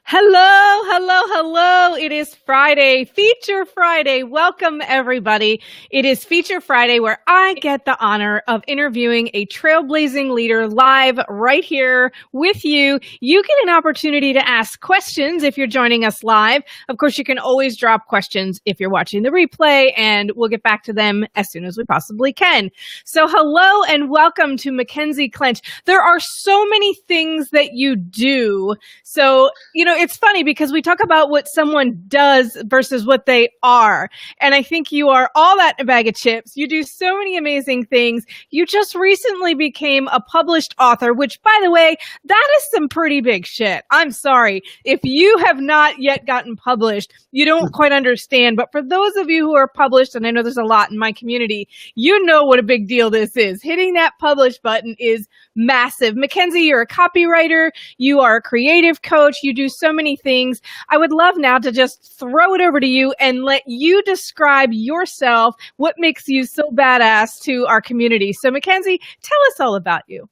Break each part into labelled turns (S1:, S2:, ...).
S1: Hello, hello, hello. It is Friday, Feature Friday. Welcome, everybody. It is Feature Friday where I get the honor of interviewing a trailblazing leader live right here with you. You get an opportunity to ask questions if you're joining us live. Of course, you can always drop questions if you're watching the replay, and we'll get back to them as soon as we possibly can. So hello and welcome to Mackenzie Clench. There are so many things that you do. So, it's funny because we talk about what someone does versus what they are. And I think you are all that in a bag of chips. You do so many amazing things. You just recently became a published author, which, by the way, that is some pretty big shit. I'm sorry. If you have not yet gotten published, you don't quite understand. But for those of you who are published, and I know there's a lot in my community, you know what a big deal this is. Hitting that publish button is massive. Mackenzie, you're a copywriter. You are a creative coach. You do so many things. I would love now to just throw it over to you and let you describe yourself, what makes you so badass to our community. So Mackenzie, tell us all about you.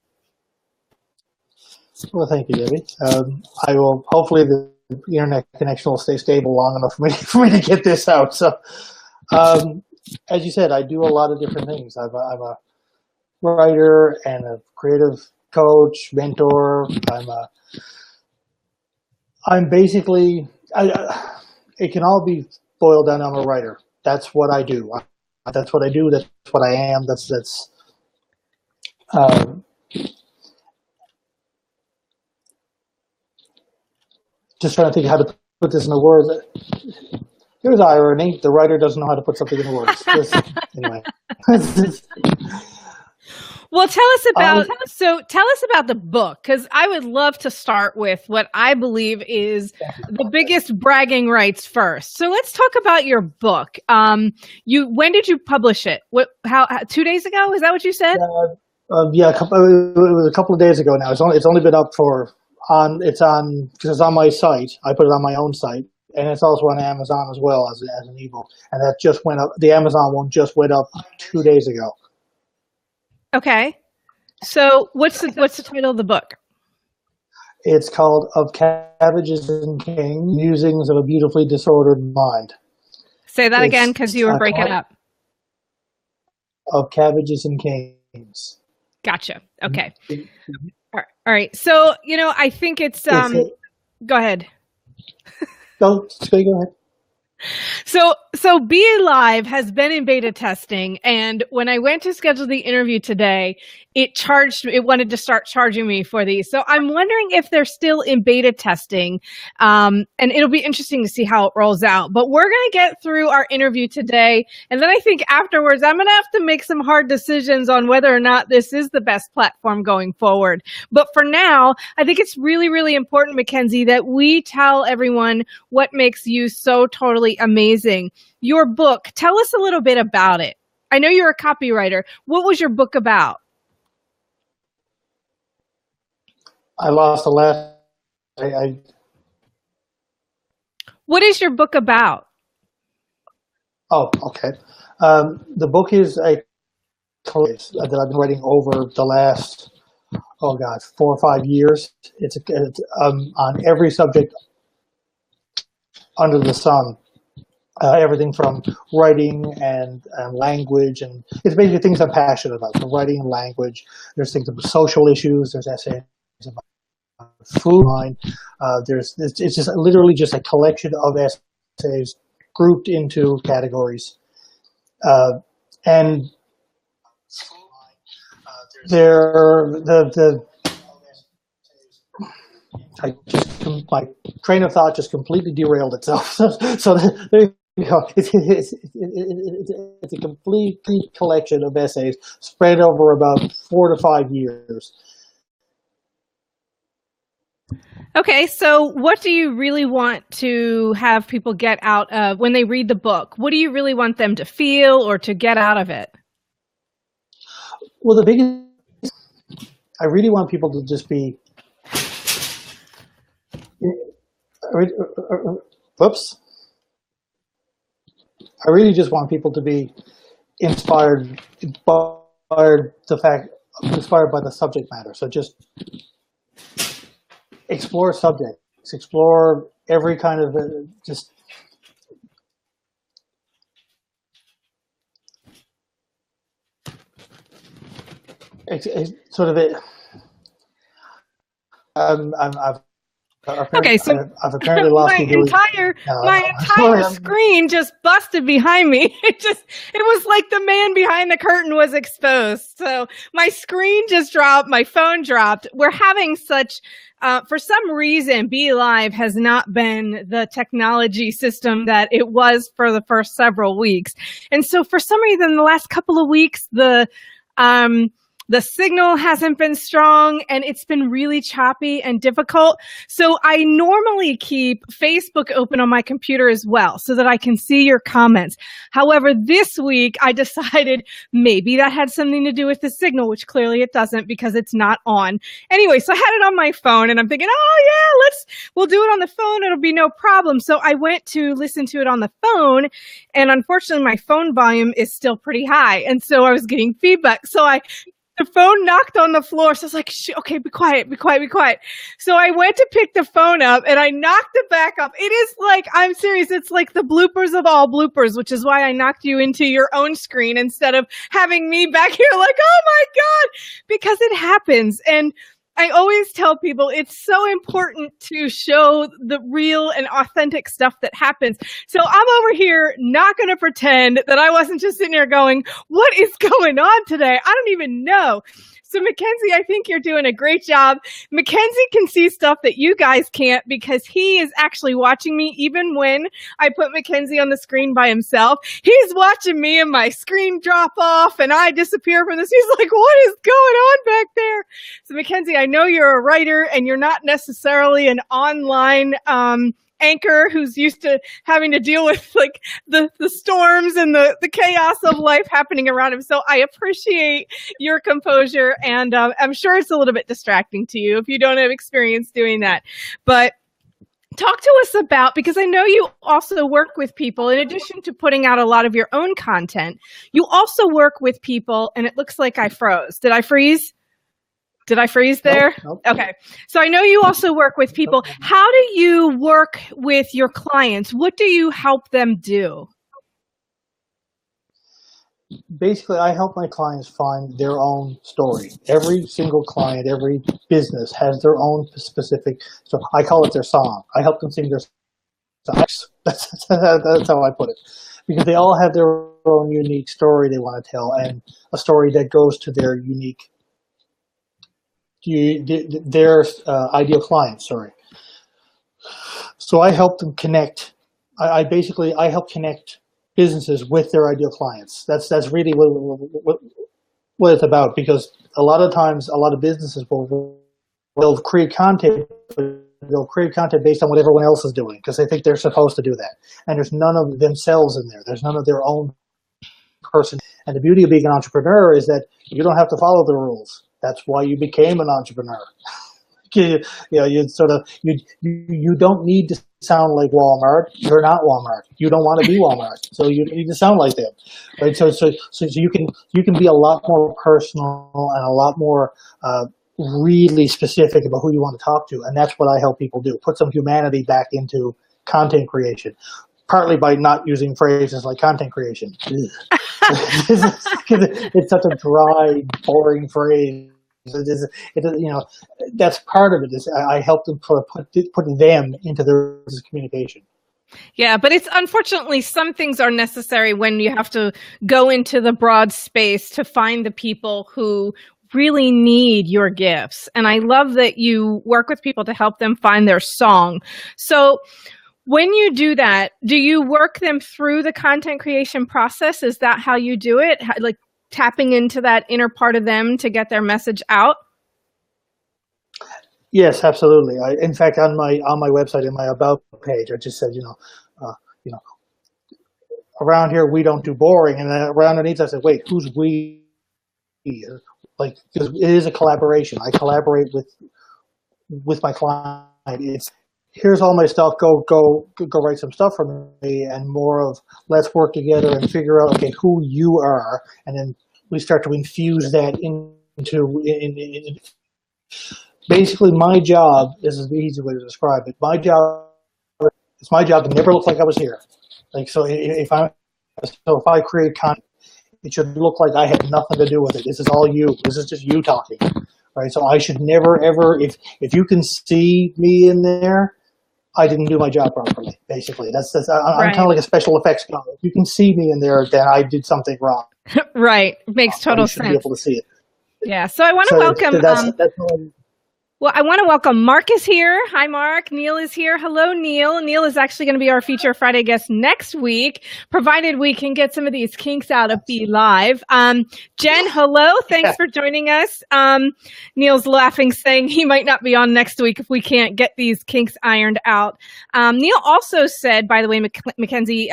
S2: Well, thank you, Debbie. I will, hopefully the internet connection will stay stable long enough for me to get this out. So, as you said, I do a lot of different things. I'm a writer and a creative coach, mentor. I'm basically, it can all be boiled down. I'm a writer. That's what I do. That's what I do. That's what I am. Just trying to think how to put this in a word. Here's irony. The writer doesn't know how to put something into words. Anyway.
S1: Well, tell us about the book, because I would love to start with what I believe is the biggest bragging rights first. So let's talk about your book. When did you publish it? How 2 days ago? Is that what you said?
S2: Yeah, it was a couple of days ago now. It's only been up because it's on my site. I put it on my own site, and it's also on Amazon as well as an ebook. And that just went up. The Amazon one just went up 2 days ago.
S1: Okay. So what's the title of the book?
S2: It's called Of Cabbages and Canes, Musings of a Beautifully Disordered Mind.
S1: Say that again, because you were breaking up.
S2: Of Cabbages and Canes.
S1: Gotcha. Okay. All right. So, I think it's go ahead.
S2: Go ahead.
S1: So Be Alive has been in beta testing, and when I went to schedule the interview today, it wanted to start charging me for these. So I'm wondering if they're still in beta testing, and it'll be interesting to see how it rolls out. But we're going to get through our interview today, and then I think afterwards I'm going to have to make some hard decisions on whether or not this is the best platform going forward. But for now, I think it's really, really important, Mackenzie, that we tell everyone what makes you so totally amazing. Your book, tell us a little bit about it. I know you're a copywriter. What was your book about?
S2: I lost the last.
S1: What is your book about?
S2: Oh, okay. The book is a case that I've been writing over the last 4 or 5 years. It's on every subject under the sun. Everything from writing and language, and it's basically things I'm passionate about. So writing and language. There's things about social issues. There's essays about food. It's just literally just a collection of essays grouped into categories, and my train of thought just completely derailed itself. So there you go. It's a complete collection of essays spread over about 4 to 5 years.
S1: Okay, so what do you really want to have people get out of when they read the book? What do you really want them to feel or to get out of it?
S2: Well, I really want people to just be, whoops. I really just want people to be inspired by the subject matter. So just explore a subject. explore every kind of just sort of it.
S1: Okay, so
S2: I've apparently lost the ability.
S1: My entire screen just busted behind me. It was like the man behind the curtain was exposed. So my screen just dropped, my phone dropped. We're having such, for some reason, Be Live has not been the technology system that it was for the first several weeks. And so for some reason, the last couple of weeks, the signal hasn't been strong and it's been really choppy and difficult. So I normally keep Facebook open on my computer as well so that I can see your comments. However, this week I decided maybe that had something to do with the signal, which clearly it doesn't because it's not on. Anyway, so I had it on my phone and I'm thinking, oh yeah, we'll do it on the phone. It'll be no problem. So I went to listen to it on the phone and unfortunately my phone volume is still pretty high. And so I was getting feedback. So the phone knocked on the floor. So I was like, okay, be quiet. So I went to pick the phone up and I knocked it back up. It is like, I'm serious. It's like the bloopers of all bloopers, which is why I knocked you into your own screen instead of having me back here like, oh my God, because it happens. And I always tell people it's so important to show the real and authentic stuff that happens. So I'm over here not going to pretend that I wasn't just sitting here going, what is going on today? I don't even know. So Mackenzie, I think you're doing a great job. Mackenzie can see stuff that you guys can't because he is actually watching me even when I put Mackenzie on the screen by himself. He's watching me and my screen drop off and I disappear from this. He's like, what is going on back there? So Mackenzie, I know you're a writer and you're not necessarily an online anchor who's used to having to deal with like the storms and the chaos of life happening around him. So I appreciate your composure and I'm sure it's a little bit distracting to you if you don't have experience doing that. But talk to us about, because I know you also work with people, in addition to putting out a lot of your own content, you also work with people, and it looks like I froze. Did I freeze? Did I freeze there?
S2: Nope.
S1: Okay. So I know you also work with people. Nope. How do you work with your clients? What do you help them do?
S2: Basically, I help my clients find their own story. Every single client, every business has their own specific, so I call it their song. I help them sing their songs. That's how I put it. Because they all have their own unique story they want to tell, and a story that goes to their unique their ideal client, sorry. So I help them connect. I help connect businesses with their ideal clients. That's really what it's about, because a lot of times, a lot of businesses will create content, but they'll create content based on what everyone else is doing because they think they're supposed to do that. And there's none of themselves in there. There's none of their own person. And the beauty of being an entrepreneur is that you don't have to follow the rules. That's why you became an entrepreneur. You don't need to sound like Walmart. You're not Walmart. You don't want to be Walmart, so you don't need to sound like them, right? So you can be a lot more personal and a lot more really specific about who you want to talk to, and that's what I help people do. Put some humanity back into content creation, partly by not using phrases like content creation. It's such a dry, boring phrase. That's part of it. Is I help them put them into their communication.
S1: Yeah, but it's unfortunately some things are necessary when you have to go into the broad space to find the people who really need your gifts. And I love that you work with people to help them find their song. So when you do that, do you work them through the content creation process? Is that how you do it? Like tapping into that inner part of them to get their message out?
S2: Yes, absolutely. In fact, on my website, in my about page, I just said, around here we don't do boring, and then around underneath I said, wait, who's we? Like, because it is a collaboration. I collaborate with my client. It's here's all my stuff. Go write some stuff for me, and more of let's work together and figure out who you are, and then we start to infuse that into basically my job, this is the easy way to describe it, it's my job to never look like I was here. Like, so if I create content, it should look like I had nothing to do with it. This is all you. This is just you talking, right? So I should never, ever, if you can see me in there, I didn't do my job properly, basically. I'm kind of like a special effects guy. If you can see me in there, then I did something wrong.
S1: Right. Makes total
S2: sense.
S1: Be
S2: able to see it.
S1: Yeah. So I want to welcome. Well, I want to welcome Mark is here. Hi, Mark. Neil is here. Hello, Neil. Neil is actually going to be our Feature Friday guest next week, provided we can get some of these kinks out of Be Live. Jen, hello. Thanks for joining us. Neil's laughing, saying he might not be on next week if we can't get these kinks ironed out. Neil also said, by the way, Mackenzie,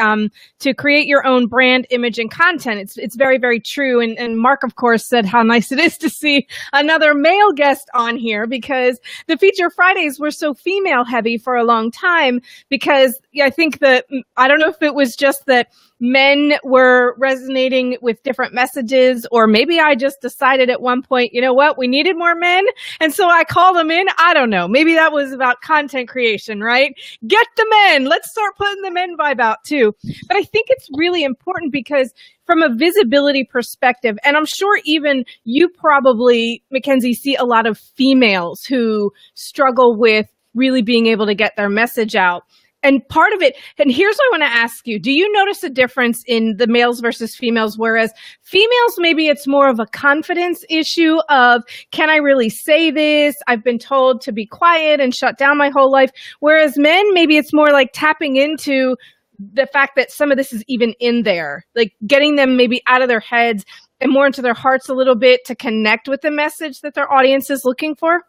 S1: to create your own brand, image, and content. It's very, very true. And Mark, of course, said how nice it is to see another male guest on here, because the Feature Fridays were so female heavy for a long time, because I think I don't know if it was just that men were resonating with different messages, or maybe I just decided at one point, you know what, we needed more men. And so I called them in. I don't know. Maybe that was about content creation, right? Get the men. Let's start putting the men vibe out too. But I think it's really important because from a visibility perspective, and I'm sure even you probably, Mackenzie, see a lot of females who struggle with really being able to get their message out. And part of it, and here's what I want to ask you, do you notice a difference in the males versus females? Whereas females, maybe it's more of a confidence issue of, can I really say this? I've been told to be quiet and shut down my whole life. Whereas men, maybe it's more like tapping into the fact that some of this is even in there, like getting them maybe out of their heads and more into their hearts a little bit to connect with the message that their audience is looking for.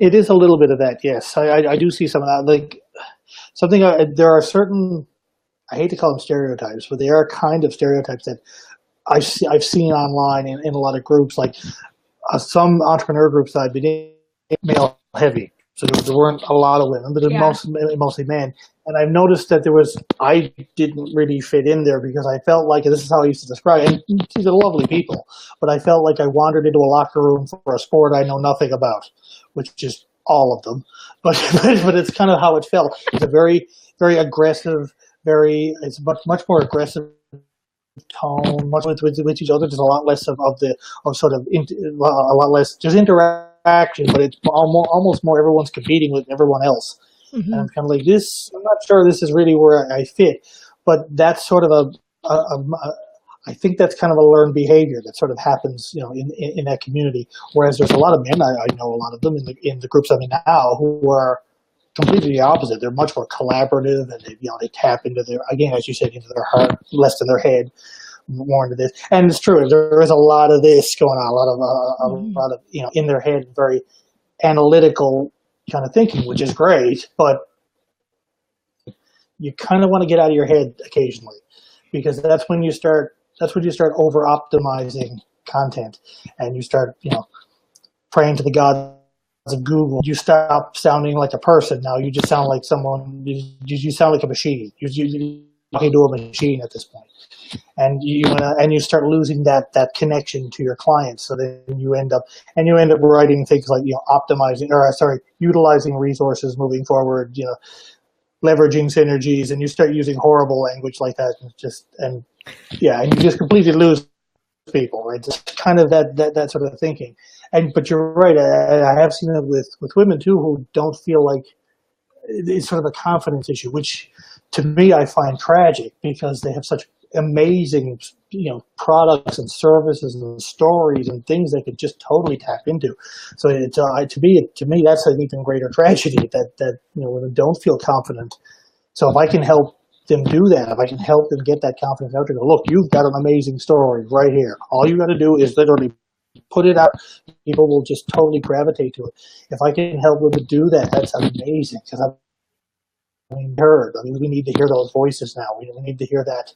S2: It is a little bit of that, yes. I do see some of that. Like there are certain, I hate to call them stereotypes, but they are kind of stereotypes that I've seen online in a lot of groups, like some entrepreneur groups that I've been in, male heavy. So there weren't a lot of women, but mostly men. And I've noticed that I didn't really fit in there because I felt like, and this is how I used to describe it, and these are lovely people, but I felt like I wandered into a locker room for a sport I know nothing about, which is all of them. But it's kind of how it felt. It's a very, very aggressive, it's much more aggressive tone, much with each other. There's a lot less a lot less, there's interaction, but it's almost more everyone's competing with everyone else. Mm-hmm. And I'm kind of like, I'm not sure this is really where I fit, but that's sort of I think that's kind of a learned behavior that sort of happens, in that community. Whereas there's a lot of men, I know a lot of them in the groups I'm in now, who are completely the opposite. They're much more collaborative, and they tap into their, again, as you said, into their heart, less in their head, more into this. And it's true, there is a lot of this going on, a lot of in their head, very analytical kind of thinking, which is great, but you kind of want to get out of your head occasionally, because that's when you start over optimizing content, and you start praying to the gods of Google. You stop sounding like a person. Now you just sound like someone. You sound like a machine. You're talking to a machine at this point, and you start losing that connection to your clients. So then you end up writing things like utilizing resources moving forward. Leveraging synergies, and you start using horrible language like that, and you just completely lose people, right? Just kind of that sort of thinking. But you're right, I have seen it with women too, who don't feel like it's sort of a confidence issue, which to me I find tragic, because they have such amazing products and services and stories and things they could just totally tap into. So to me that's an even greater tragedy, that women don't feel confident. So if I can help them do that, if I can help them get that confidence out to go, look, you've got an amazing story right here. All you got to do is literally put it out. People will just totally gravitate to it. If I can help women do that, that's amazing, because we need to hear those voices now. We need to hear that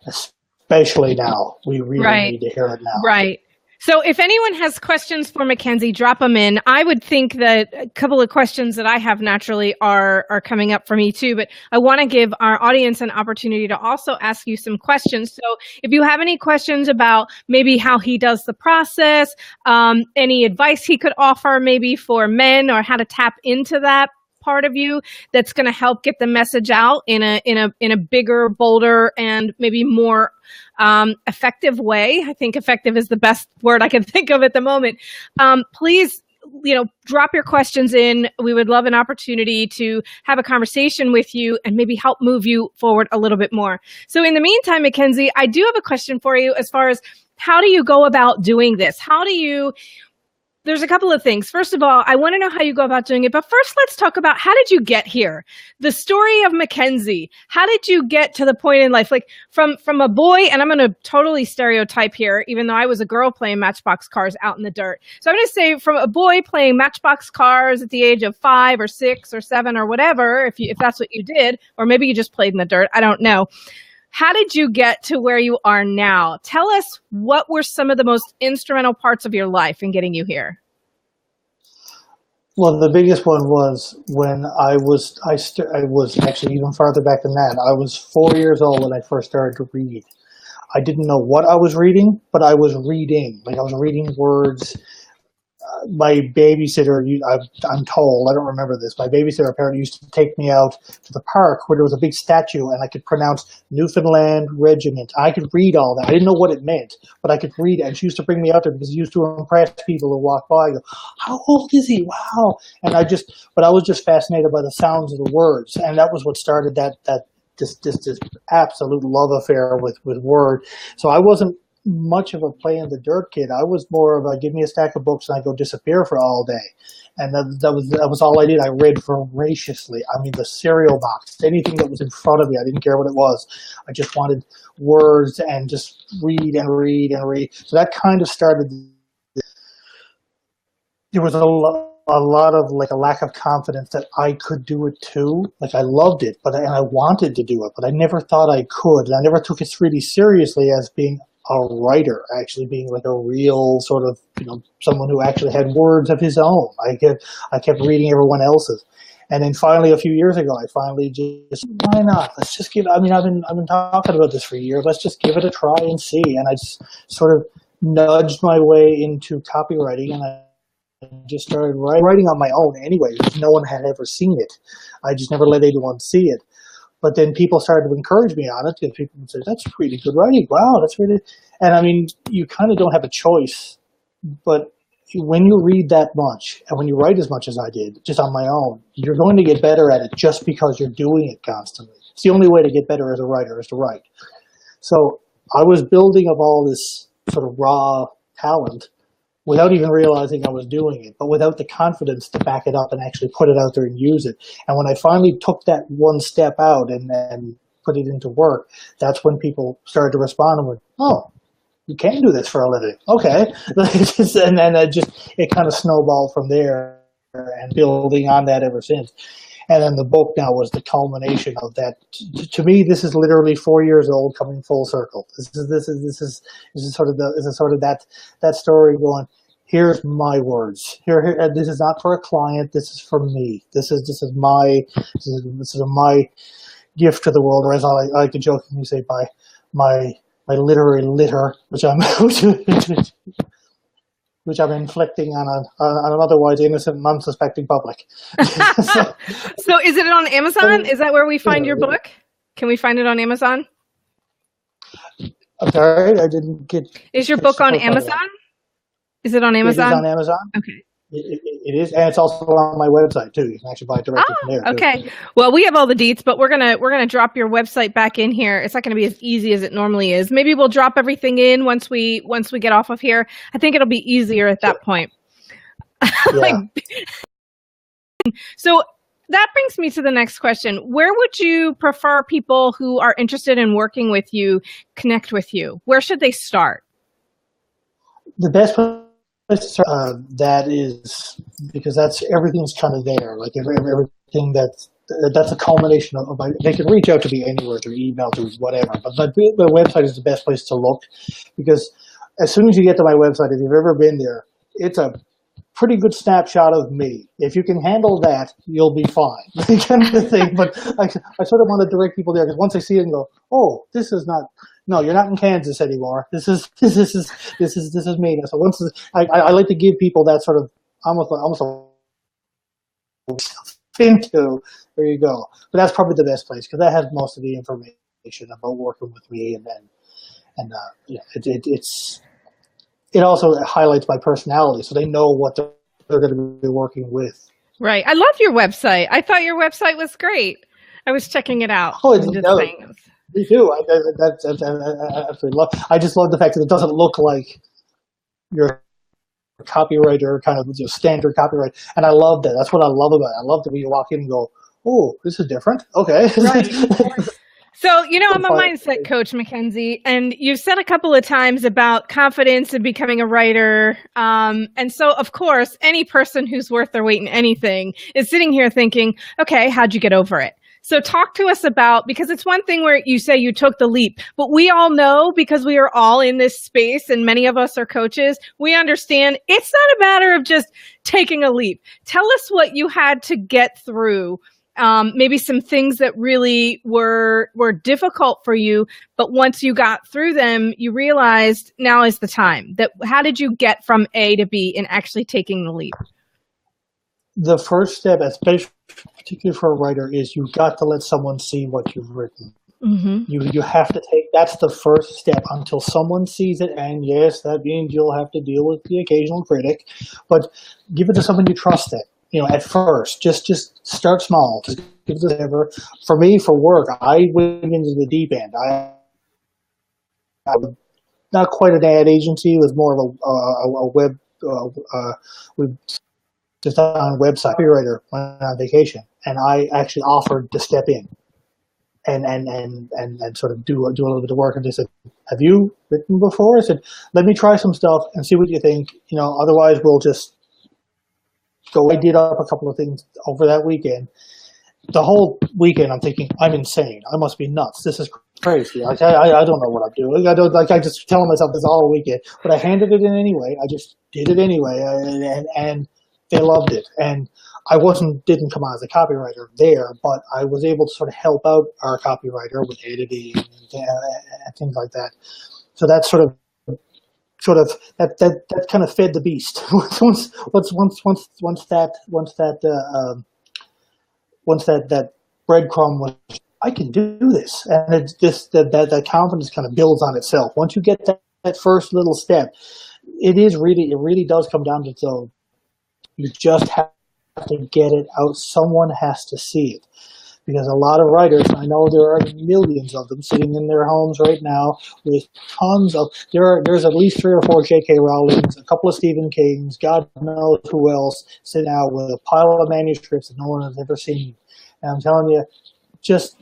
S2: especially now. We really need to hear it now.
S1: Right. So if anyone has questions for Mackenzie, drop them in. I would think that a couple of questions that I have naturally are coming up for me too, but I want to give our audience an opportunity to also ask you some questions. So if you have any questions about maybe how he does the process, any advice he could offer maybe for men or how to tap into that part of you that's going to help get the message out in a bigger, bolder, and maybe more effective way. I think effective is the best word I can think of at the moment. Please, drop your questions in. We would love an opportunity to have a conversation with you and maybe help move you forward a little bit more. So in the meantime, Mackenzie, I do have a question for you as far as how do you go about doing this? There's a couple of things. First of all, I want to know how you go about doing it. But first, let's talk about how did you get here? The story of Mackenzie. How did you get to the point in life? Like from a boy, and I'm going to totally stereotype here, even though I was a girl playing Matchbox cars out in the dirt. So I'm going to say from a boy playing Matchbox cars at the age of 5 or 6 or 7 or whatever, if that's what you did, or maybe you just played in the dirt. I don't know. How did you get to where you are now? Tell us what were some of the most instrumental parts of your life in getting you here?
S2: Well, the biggest one was when I was actually even farther back than that. I was 4 years old when I first started to read. I didn't know what I was reading, but I was reading. Like I was reading words. My babysitter, I'm told, I don't remember this, my babysitter apparently used to take me out to the park where there was a big statue and I could pronounce Newfoundland Regiment. I could read all that. I didn't know what it meant, but I could read it. And she used to bring me out there because she used to impress people who walk by. Go, how old is he? Wow. And I was just fascinated by the sounds of the words. And that was what started this absolute love affair with word. So I wasn't much of a play in the dirt kid. I was more of a give me a stack of books and I go disappear for all day. And that was all I did. I read voraciously. I mean, the cereal box, anything that was in front of me, I didn't care what it was. I just wanted words and just read and read and read. So that kind of started. There was a lot of like a lack of confidence that I could do it too. Like I loved it, and I wanted to do it, but I never thought I could. And I never took it really seriously as being a writer, actually being like a real sort of, someone who actually had words of his own. I kept reading everyone else's. And then finally, a few years ago, I finally just, why not? Let's just I've been talking about this for years. Let's just give it a try and see. And I just sort of nudged my way into copywriting, and I just started writing on my own anyway, because no one had ever seen it. I just never let anyone see it. But then people started to encourage me on it, because people would say, that's really good writing. Wow, that's really... And I mean, you kind of don't have a choice. But when you read that much, and when you write as much as I did, just on my own, you're going to get better at it just because you're doing it constantly. It's the only way to get better as a writer is to write. So I was building up all this sort of raw talent without even realizing I was doing it, but without the confidence to back it up and actually put it out there and use it. And when I finally took that one step out and put it into work, that's when people started to respond and went, oh, you can do this for a living. Okay. And then it kind of snowballed from there, and building on that ever since. And then the book now was the culmination of that. To me, this is literally 4 years old, coming full circle. This is sort of that story going. Here's my words. Here. This is not for a client. This is for me. This is my gift to the world, or as I like to jokingly say, by my literary litter, which I'm which I'm inflicting on an otherwise innocent, unsuspecting public.
S1: So is it on Amazon? Is that where we find your book? Can we find it on Amazon?
S2: I'm sorry, I didn't get...
S1: Is your book on Amazon? Is it on Amazon?
S2: It is on Amazon.
S1: Okay.
S2: It is, and it's also on my website too. You can actually buy it directly from there.
S1: Okay.
S2: Too.
S1: Well, we have all the deets, but we're gonna drop your website back in here. It's not gonna be as easy as it normally is. Maybe we'll drop everything in once we get off of here. I think it'll be easier at that point.
S2: Yeah.
S1: So that brings me to the next question. Where would you prefer people who are interested in working with you connect with you? Where should they start?
S2: The best place to start, that is, because everything's kind of there. Like everything that's a culmination of. They can reach out to me anywhere through email, through whatever. But the website is the best place to look, because as soon as you get to my website, if you've ever been there, it's a pretty good snapshot of me. If you can handle that, you'll be fine, kind of thing. But I sort of want to direct people there because once they see it and go, oh, this is not. No, you're not in Kansas anymore. This is me. So once I like to give people that sort of almost into. There you go. But that's probably the best place because that has most of the information about working with me, and it also highlights my personality, so they know what they're going to be working with.
S1: Right. I love your website. I thought your website was great. I was checking it out.
S2: Oh, me too. I absolutely love. I just love the fact that it doesn't look like your copywriter kind of standard copyright, and I love that. That's what I love about it. I love that when you walk in and go, "Oh, this is different." Okay.
S1: Right. So, I'm a mindset coach, Mackenzie, and you've said a couple of times about confidence and becoming a writer. And so, of course, any person who's worth their weight in anything is sitting here thinking, okay, how'd you get over it? So talk to us about, because it's one thing where you say you took the leap, but we all know, because we are all in this space and many of us are coaches, we understand it's not a matter of just taking a leap. Tell us what you had to get through. Maybe some things that really were difficult for you, but once you got through them, you realized now is the time. How did you get from A to B in actually taking the leap?
S2: The first step, especially particularly for a writer, is you've got to let someone see what you've written. Mm-hmm. You have to that's the first step until someone sees it, and yes, that means you'll have to deal with the occasional critic, but give it to someone you trust it. At first, just start small. Just give it whatever. For me, for work, I went into the deep end. I was not quite an ad agency. It was more of a web. We just on a website. Copywriter went on vacation, and I actually offered to step in and sort of do a little bit of work. And they said, "Have you written before?" I said, "Let me try some stuff and see what you think. Otherwise we'll just." So I did up a couple of things over that weekend. The whole weekend, I'm thinking, I'm insane. I must be nuts. This is crazy. I don't know what I'm doing. I just telling myself this all weekend. But I handed it in anyway. I just did it anyway, and they loved it. And I didn't come on as a copywriter there, but I was able to sort of help out our copywriter with editing and things like that. So that's sort of that kind of fed the beast. Once that breadcrumb was, I can do this, and it's just that confidence kind of builds on itself. Once you get that first little step, it really does come down to you just have to get it out. Someone has to see it. Because a lot of writers, I know there are millions of them sitting in their homes right now with tons of, there's at least 3 or 4 J.K. Rowlings, a couple of Stephen Kings, God knows who else, sitting out with a pile of manuscripts that no one has ever seen. And I'm telling you, just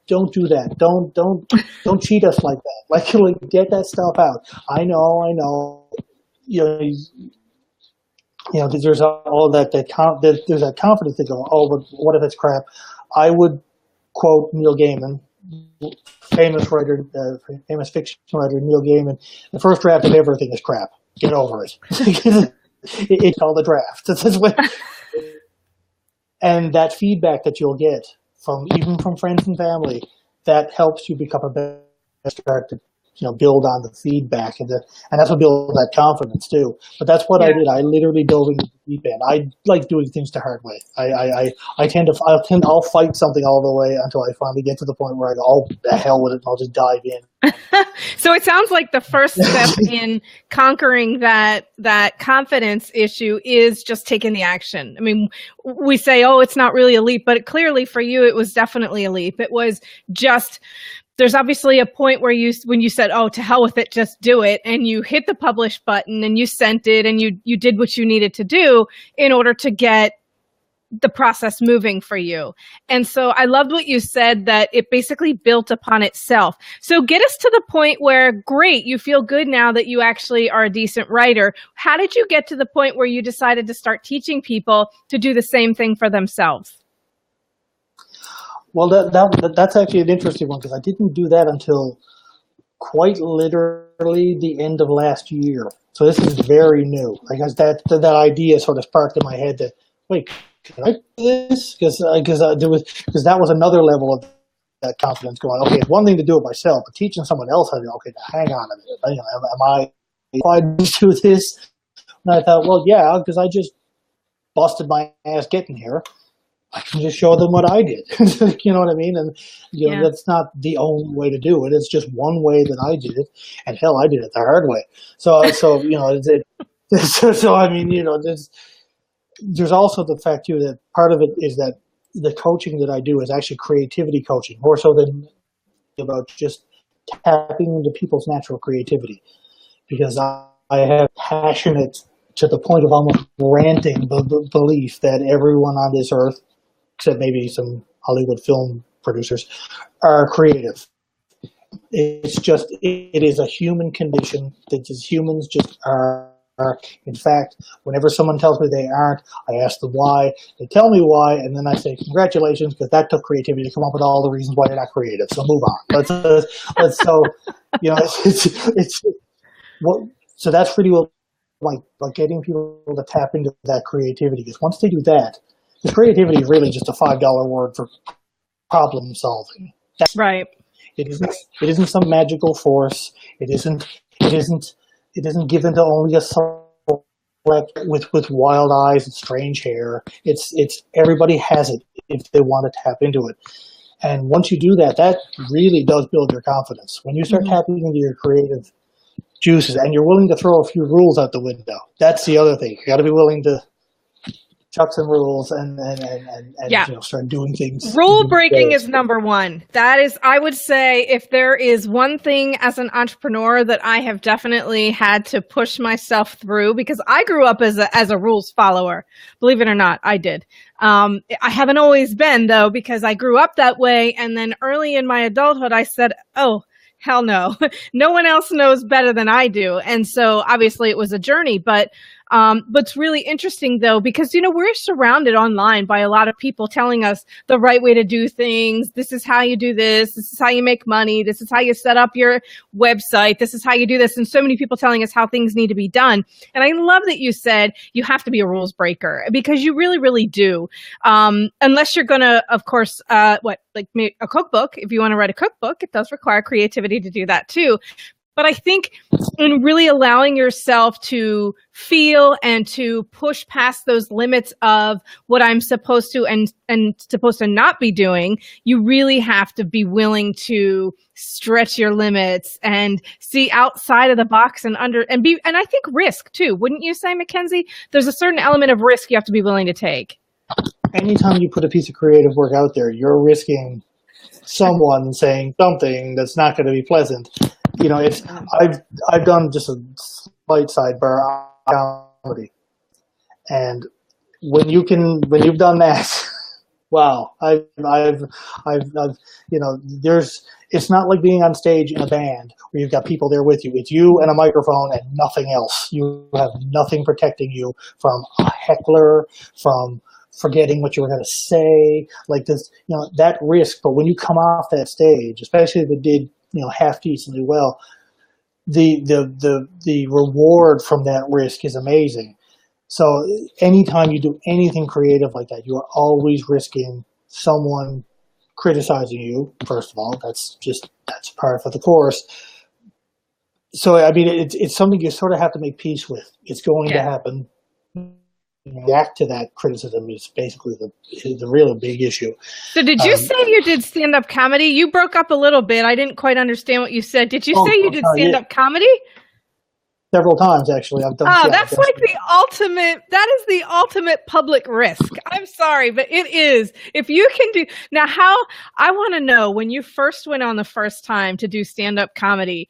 S2: don't do that. Don't cheat us like that. Like get that stuff out. I know. There's all there's that confidence to go, oh, but what if it's crap? I would quote Neil Gaiman, famous fiction writer Neil Gaiman, the first draft of everything is crap. Get over it. It's called a draft. And that feedback that you'll get even from friends and family, that helps you become a better start to build on the feedback, and that's what builds that confidence too. But that's what I did. I literally dove into the deep end. I like doing things the hard way. I'll fight something all the way until I finally get to the point where I go, oh, the hell with it, and I'll just dive in.
S1: So it sounds like the first step in conquering that confidence issue is just taking the action. I mean, we say, oh, it's not really a leap, but clearly for you, it was definitely a leap. It was just, there's obviously a point where when you said, oh, to hell with it, just do it. And you hit the publish button and you sent it and you did what you needed to do in order to get the process moving for you. And so I loved what you said, that it basically built upon itself. So get us to the point where, great, you feel good now that you actually are a decent writer. How did you get to the point where you decided to start teaching people to do the same thing for themselves?
S2: Well, that's actually an interesting one, because I didn't do that until quite literally the end of last year. So this is very new. I guess that idea sort of sparked in my head that, wait, can I do this? Because that was another level of that confidence going, okay, it's one thing to do it myself, but teaching someone else how to, okay, hang on a minute. Am I qualified to do this? And I thought, well, yeah, because I just busted my ass getting here. I can just show them what I did. You know what I mean? And that's not the only way to do it. It's just one way that I did it, and hell, I did it the hard way. So I mean, there's also the fact too that part of it is that the coaching that I do is actually creativity coaching, more so than about just tapping into people's natural creativity, because I have passionate, to the point of almost ranting, belief that everyone on this earth, except maybe some Hollywood film producers, are creative. It's just, it is a human condition that just humans just are. In fact, whenever someone tells me they aren't, I ask them why. They tell me why, and then I say, congratulations, because that took creativity to come up with all the reasons why you're not creative. So move on. So that's really what, like getting people to tap into that creativity. Because once they do that, because creativity is really just a $5 word for problem solving.
S1: Right.
S2: It isn't some magical force. It isn't given to only a select with wild eyes and strange hair. It's everybody has it if they want to tap into it. And once you do that, that really does build your confidence. When you start tapping into your creative juices and you're willing to throw a few rules out the window, that's the other thing. You got to be willing to chuck some rules and start doing things.
S1: Rule breaking is number one. That is, I would say, if there is one thing as an entrepreneur that I have definitely had to push myself through, because I grew up as a rules follower. Believe it or not, I did. I haven't always been, though, because I grew up that way. And then early in my adulthood, I said, oh, hell no. No one else knows better than I do. And so obviously it was a journey, but it's really interesting though, because, we're surrounded online by a lot of people telling us the right way to do things. This is how you do this. This is how you make money. This is how you set up your website. This is how you do this. And so many people telling us how things need to be done. And I love that you said you have to be a rules breaker, because you really, really do. Unless you're going to, of course, like a cookbook. If you want to write a cookbook, it does require creativity to do that too. But I think in really allowing yourself to feel and to push past those limits of what I'm supposed to and supposed to not be doing, you really have to be willing to stretch your limits and see outside of the box and I think risk too. Wouldn't you say, Mackenzie? There's a certain element of risk you have to be willing to take.
S2: Anytime you put a piece of creative work out there, you're risking someone saying something that's not going to be pleasant. I've done just a slight sidebar on comedy, and when you've done that, wow, it's not like being on stage in a band where you've got people there with you. It's you and a microphone and nothing else. You have nothing protecting you from a heckler, from forgetting what you were going to say, like this, that risk. But when you come off that stage, especially if it did, half decently well, the reward from that risk is amazing. So anytime you do anything creative like that, you are always risking someone criticizing you. First of all, that's part of the course. So I mean, it's something you sort of have to make peace with. It's going to happen. React to that criticism is basically the real big issue.
S1: So did you say you did stand-up comedy? You broke up a little bit. I didn't quite understand what you said. Did you say you did stand-up comedy?
S2: Several times, actually. I've done.
S1: That's like that is the ultimate public risk. I'm sorry, but it is. If you can do, now I want to know, when you first went on the first time to do stand-up comedy,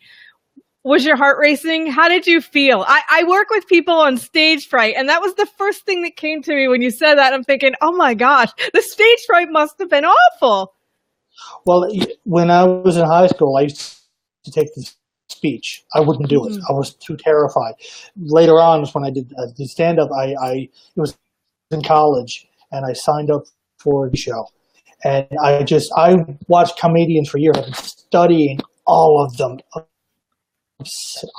S1: was your heart racing? How did you feel? I work with people on stage fright, and that was the first thing that came to me when you said that. I'm thinking, oh my gosh, the stage fright must have been awful.
S2: Well, when I was in high school, I used to take the speech. I wouldn't do it. I was too terrified. Later on, when I did the stand-up, it was in college, and I signed up for the show. And I watched comedians for years. I've been studying all of them.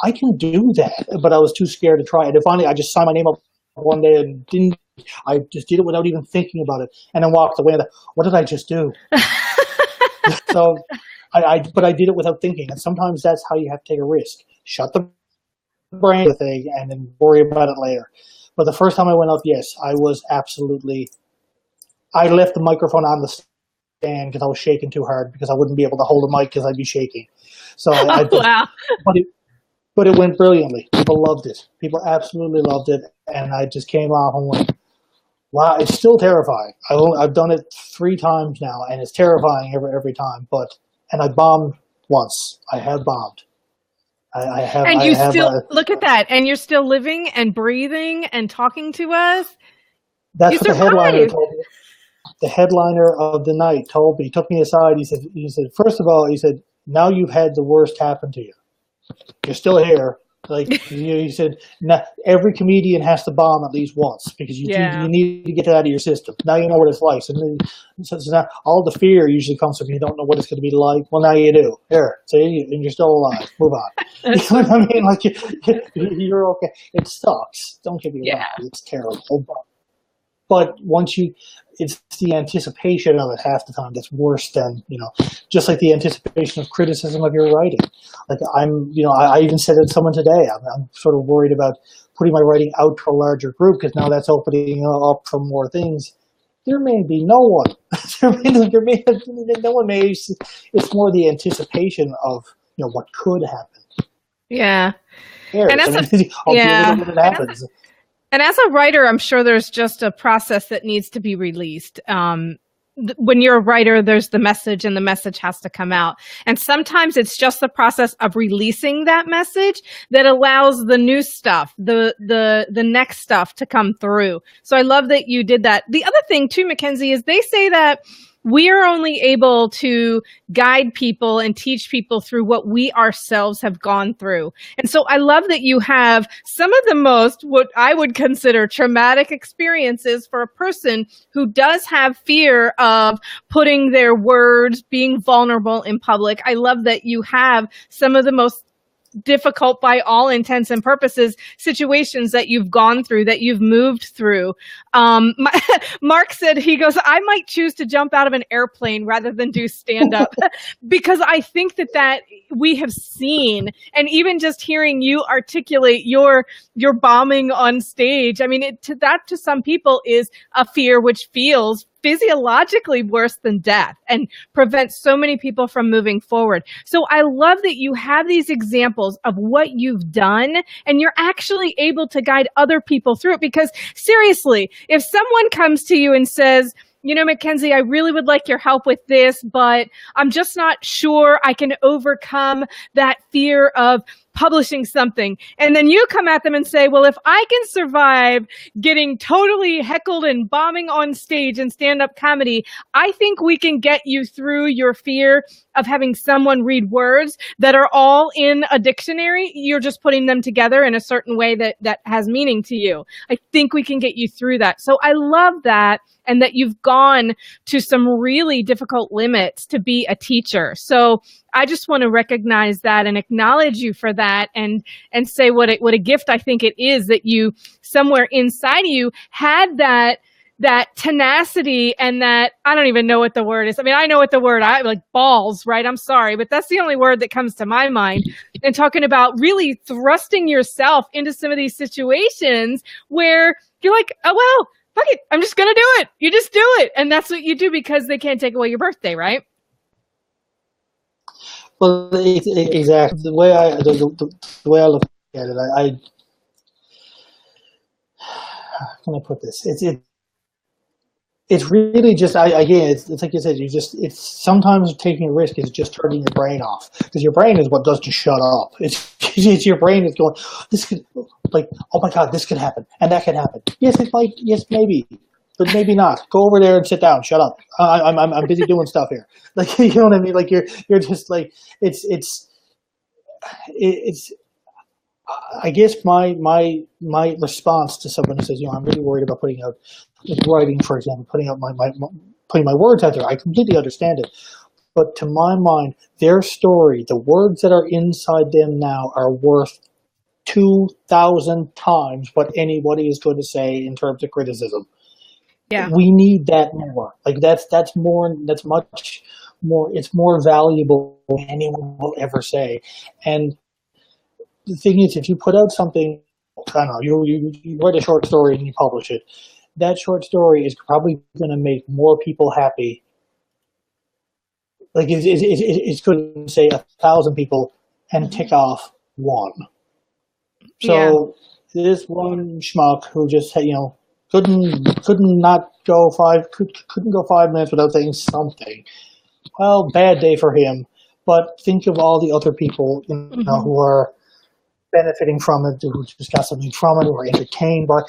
S2: I can do that, but I was too scared to try it. And finally, I just signed my name up one day and didn't. I just did it without even thinking about it, and then walked away. And what did I just do? So, but I did it without thinking. And sometimes that's how you have to take a risk. Shut the brain the thing, and then worry about it later. But the first time I went up, yes, I was absolutely. I left the microphone on the stand because I was shaking too hard because I wouldn't be able to hold a mic because I'd be shaking. So
S1: Wow.
S2: But it went brilliantly. People loved it. People absolutely loved it. And I just came off and went, wow, it's still terrifying. I've done it 3 times now, and it's terrifying every time. And I bombed once. I have bombed. I have.
S1: And you look at that, and you're still living and breathing and talking to us.
S2: That's what the headliner told me. The headliner of the night told me. He took me aside. He said, first of all, he said, now you've had the worst happen to you. You're still here. Like he said, now, every comedian has to bomb at least once because you need to get that out of your system. Now you know what it's like. So now all the fear usually comes from you don't know what it's going to be like. Well, now you do. Here, see, and you're still alive. Move on. You know what I mean? Like you're okay. It sucks. Don't get me wrong. It's terrible. But once it's the anticipation of it half the time that's worse than, just like the anticipation of criticism of your writing. Like I even said it to someone today, I'm sort of worried about putting my writing out to a larger group because now that's opening up for more things. There may be no one. No one may. It's more the anticipation of, what could happen.
S1: Yeah.
S2: And it happens.
S1: And as a writer, I'm sure there's just a process that needs to be released. When you're a writer, there's the message and the message has to come out. And sometimes it's just the process of releasing that message that allows the new stuff, the next stuff to come through. So I love that you did that. The other thing too, Mackenzie, is they say that we are only able to guide people and teach people through what we ourselves have gone through. And so I love that you have some of the most, what I would consider traumatic experiences for a person who does have fear of putting their words, being vulnerable in public. I love that you have some of the most difficult by all intents and purposes situations that you've gone through, that you've moved through. Mark said, he goes, I might choose to jump out of an airplane rather than do stand-up because I think that we have seen, and even just hearing you articulate your bombing on stage, I mean, to some people is a fear which feels physiologically worse than death and prevents so many people from moving forward. So I love that you have these examples of what you've done and you're actually able to guide other people through it. Because seriously, if someone comes to you and says, Mackenzie, I really would like your help with this, but I'm just not sure I can overcome that fear of publishing something. And then you come at them and say, well, if I can survive getting totally heckled and bombing on stage in stand-up comedy, I think we can get you through your fear of having someone read words that are all in a dictionary. You're just putting them together in a certain way that has meaning to you. I think we can get you through that. So I love that, and that you've gone to some really difficult limits to be a teacher. So I just want to recognize that and acknowledge you for that, and say what a gift I think it is that you somewhere inside of you had that tenacity and that, I don't even know what the word is. I mean, I know what the word, I like balls, right? I'm sorry, but that's the only word that comes to my mind. And talking about really thrusting yourself into some of these situations where you're like, oh, well, fuck it, I'm just going to do it. You just do it. And that's what you do because they can't take away your birthday, right?
S2: Well, exactly. The way I look at it, how can I put this? It's really just, it's like you said, it's sometimes taking a risk is just turning your brain off, because your brain is what does just shut up. It's your brain is going, this could, like, oh my God, this could happen and that could happen. Yes, it might. Yes, maybe, but maybe not. Go over there and sit down. Shut up. I'm busy doing stuff here. Like, you know what I mean? Like you're just like, it's. I guess my response to someone who says, I'm really worried about putting out, like writing, for example, putting my words out there. I completely understand it, But to my mind, their story, the words that are inside them now are worth 2,000 times what anybody is going to say in terms of criticism.
S1: Yeah.
S2: We need that more. Like that's much more, it's more valuable than anyone will ever say. And the thing is, if you put out something, I don't know, you write a short story and you publish it, that short story is probably going to make more people happy. Like it's going to say 1,000 people and tick off one. So this one schmuck who just couldn't go 5 minutes without saying something. Well, bad day for him. But think of all the other people who are benefiting from it, who just got something from it, who are entertained by.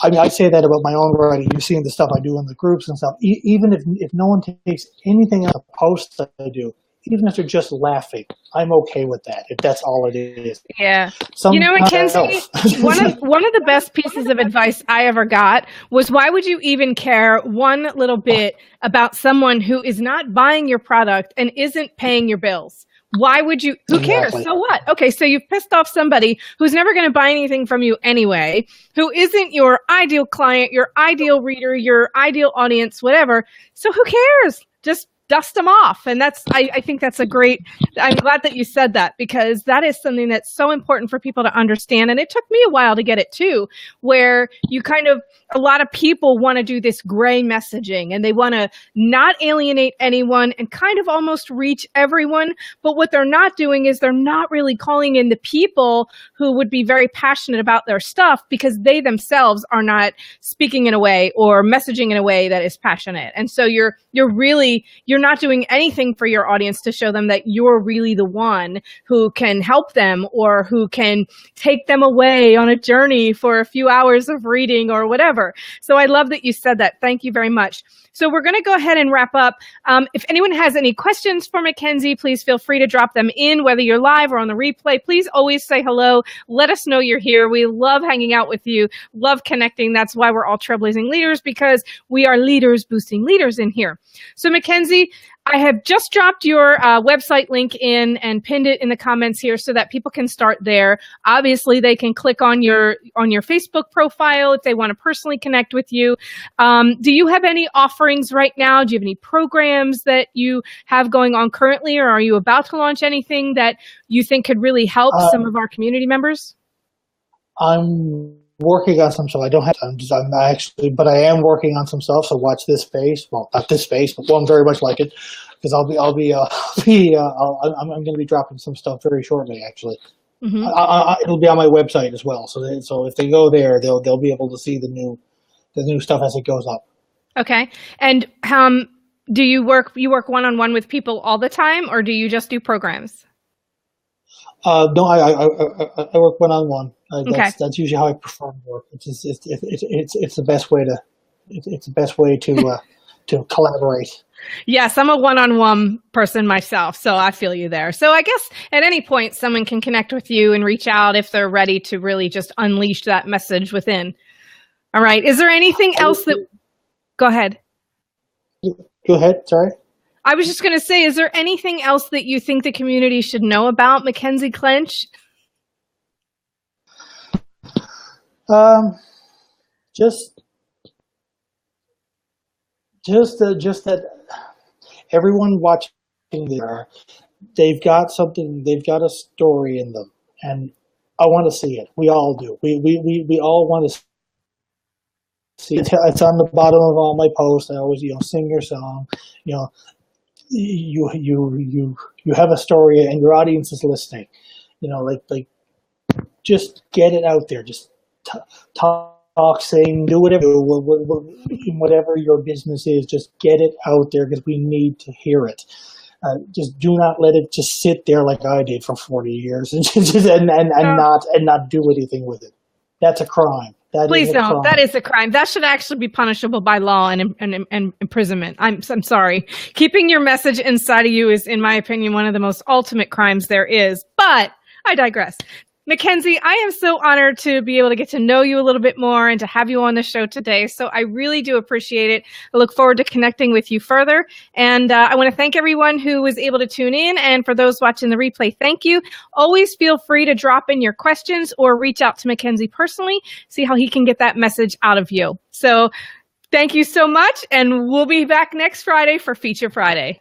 S2: I mean, I say that about my own writing. You've seen the stuff I do in the groups and stuff. Even if no one takes anything out of the posts that I do, even if they're just laughing, I'm okay with that, if that's all it is.
S1: Yeah. Mackenzie, one of the best pieces of advice I ever got was, why would you even care one little bit about someone who is not buying your product and isn't paying your bills? Why would you? Who cares? So what? Okay, so you've pissed off somebody who's never going to buy anything from you anyway, who isn't your ideal client, your ideal reader, your ideal audience, whatever. So who cares? Just dust them off. And I think that's I'm glad that you said that, because that is something that's so important for people to understand. And it took me a while to get it too, where a lot of people want to do this gray messaging and they want to not alienate anyone and kind of almost reach everyone. But what they're not doing is they're not really calling in the people who would be very passionate about their stuff, because they themselves are not speaking in a way or messaging in a way that is passionate. And so you're not doing anything for your audience to show them that you're really the one who can help them or who can take them away on a journey for a few hours of reading or whatever. So I love that you said that. Thank you very much. So we're going to go ahead and wrap up. If anyone has any questions for Mackenzie, please feel free to drop them in, whether you're live or on the replay. Please always say hello. Let us know you're here. We love hanging out with you, love connecting. That's why we're all Trailblazing Leaders, because we are leaders boosting leaders in here. So Mackenzie, I have just dropped your website link in and pinned it in the comments here so that people can start there. Obviously, they can click on your Facebook profile if they want to personally connect with you. Do you have any offerings right now? Do you have any programs that you have going on currently, or are you about to launch anything that you think could really help some of our community members?
S2: I'm working on some stuff. I don't have time, but I am working on some stuff. So watch this space. Well, not this space, but one very much like it, because I'm going to be dropping some stuff very shortly. Actually, it'll be on my website as well. So if they go there, they'll be able to see the new stuff as it goes up. Okay.
S1: And do you work one-on-one with people all the time, or do you just do programs?
S2: No, I work one-on-one. That's usually how I prefer to work. It's the best way to collaborate.
S1: Yes, I'm a one-on-one person myself, so I feel you there. So I guess at any point someone can connect with you and reach out if they're ready to really just unleash that message within. All right. Is there anything else that? Go ahead.
S2: Go ahead. Sorry.
S1: I was just going to say, is there anything else that you think the community should know about Mackenzie Clench?
S2: Just that everyone watching there, they've got a story in them, and I want to see it. We all do. We all want to see it. It's on the bottom of all my posts. I always, sing your song. You have a story and your audience is listening. Just get it out there. Just talk, sing, do whatever your business is. Just get it out there, because we need to hear it. Just do not let it just sit there like I did for 40 years and not do anything with it. That's a crime.
S1: Please don't. That is a crime. That should actually be punishable by law and imprisonment. I'm sorry. Keeping your message inside of you is, in my opinion, one of the most ultimate crimes there is. But I digress. Mackenzie, I am so honored to be able to get to know you a little bit more and to have you on the show today. So I really do appreciate it. I look forward to connecting with you further. And I want to thank everyone who was able to tune in. And for those watching the replay, thank you. Always feel free to drop in your questions or reach out to Mackenzie personally, see how he can get that message out of you. So thank you so much. And we'll be back next Friday for Feature Friday.